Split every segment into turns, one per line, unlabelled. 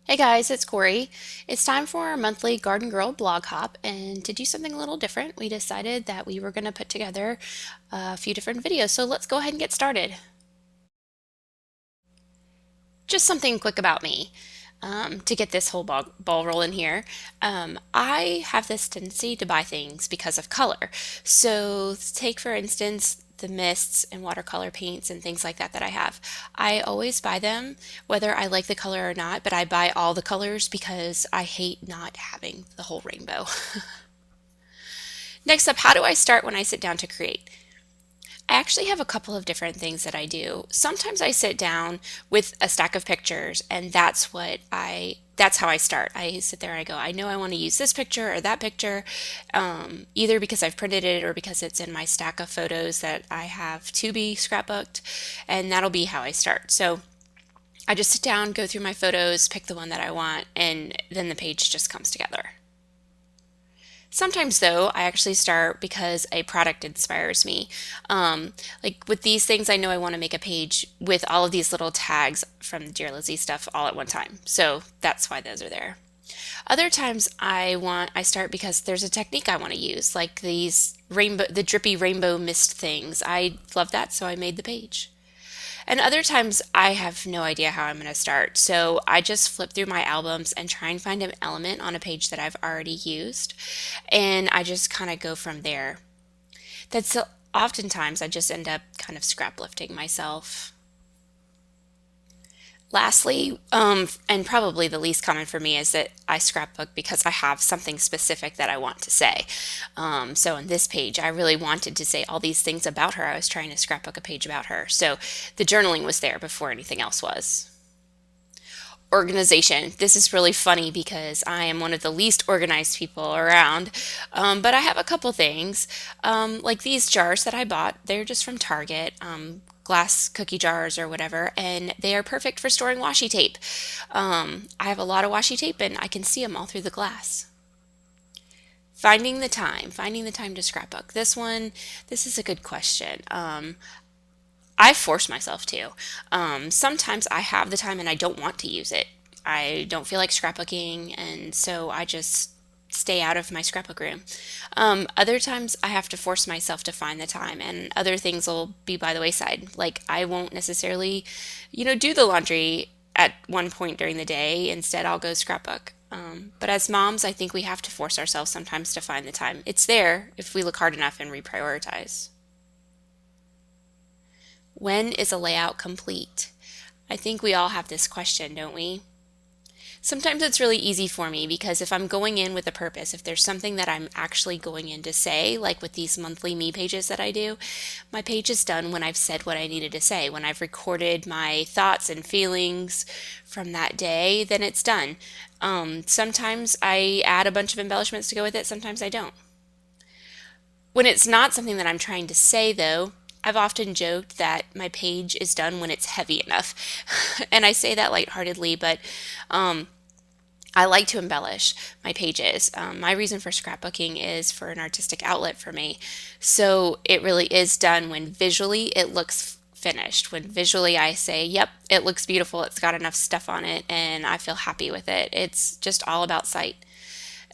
Hey guys, it's Corey. It's time for our monthly Garden Girl blog hop, and to do something a little different, we decided that we were going to put together a few different videos. So let's go ahead and get started. Just something quick about me to get this whole ball rolling here. I have this tendency to buy things because of color. So take for instance the mists and watercolor paints and things like that that I have. I always buy them whether I like the color or not, but I buy all the colors because I hate not having the whole rainbow. Next up, how do I start when I sit down to create? I actually have a couple of different things that I do. Sometimes I sit down with a stack of pictures and that's how I start. I sit there and I go, I know I want to use this picture or that picture, either because I've printed it or because it's in my stack of photos that I have to be scrapbooked, and that'll be how I start. So I just sit down, go through my photos, pick the one that I want, and then the page just comes together. Sometimes, though, I actually start because a product inspires me. Like with these things, I know I want to make a page with all of these little tags from the Dear Lizzie stuff all at one time. So that's why those are there. Other times I start because there's a technique I want to use, like the drippy rainbow mist things. I love that, so I made the page. And other times I have no idea how I'm going to start. So I just flip through my albums and try and find an element on a page that I've already used. And I just kind of go from there. That's Oftentimes I just end up kind of scraplifting myself. Lastly, and probably the least common for me, is that I scrapbook because I have something specific that I want to say. So in this page, I really wanted to say all these things about her. I was trying to scrapbook a page about her. So the journaling was there before anything else was. Organization. This is really funny because I am one of the least organized people around, but I have a couple things. Like these jars that I bought, they're just from Target, glass cookie jars or whatever, and they are perfect for storing washi tape. I have a lot of washi tape and I can see them all through the glass. Finding the time to scrapbook. This is a good question. I force myself to. Sometimes I have the time and I don't want to use it. I don't feel like scrapbooking, and so I just stay out of my scrapbook room. Other times I have to force myself to find the time, and other things will be by the wayside. Like I won't necessarily, do the laundry at one point during the day. Instead, I'll go scrapbook. But as moms, I think we have to force ourselves sometimes to find the time. It's there if we look hard enough and reprioritize. When is a layout complete? I think we all have this question, don't we? Sometimes it's really easy for me because if I'm going in with a purpose, if there's something that I'm actually going in to say, like with these monthly me pages that I do, my page is done when I've said what I needed to say. When I've recorded my thoughts and feelings from that day, then it's done. Sometimes I add a bunch of embellishments to go with it, sometimes I don't. When it's not something that I'm trying to say, though, I've often joked that my page is done when it's heavy enough. And I say that lightheartedly, but um, I like to embellish my pages. My reason for scrapbooking is for an artistic outlet for me. So it really is done when visually it looks finished. When visually I say, yep, it looks beautiful, it's got enough stuff on it, and I feel happy with it. It's just all about sight.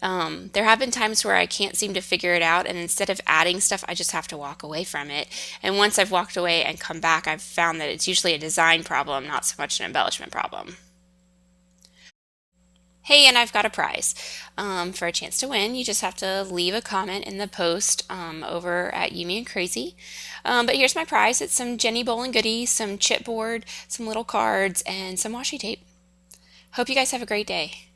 There have been times where I can't seem to figure it out, and instead of adding stuff, I just have to walk away from it. And once I've walked away and come back, I've found that it's usually a design problem, not so much an embellishment problem. Hey, and I've got a prize. For a chance to win, you just have to leave a comment in the post over at You Me and Crazy. But here's my prize. It's some Jenni Bowlin goodies, some chipboard, some little cards, and some washi tape. Hope you guys have a great day.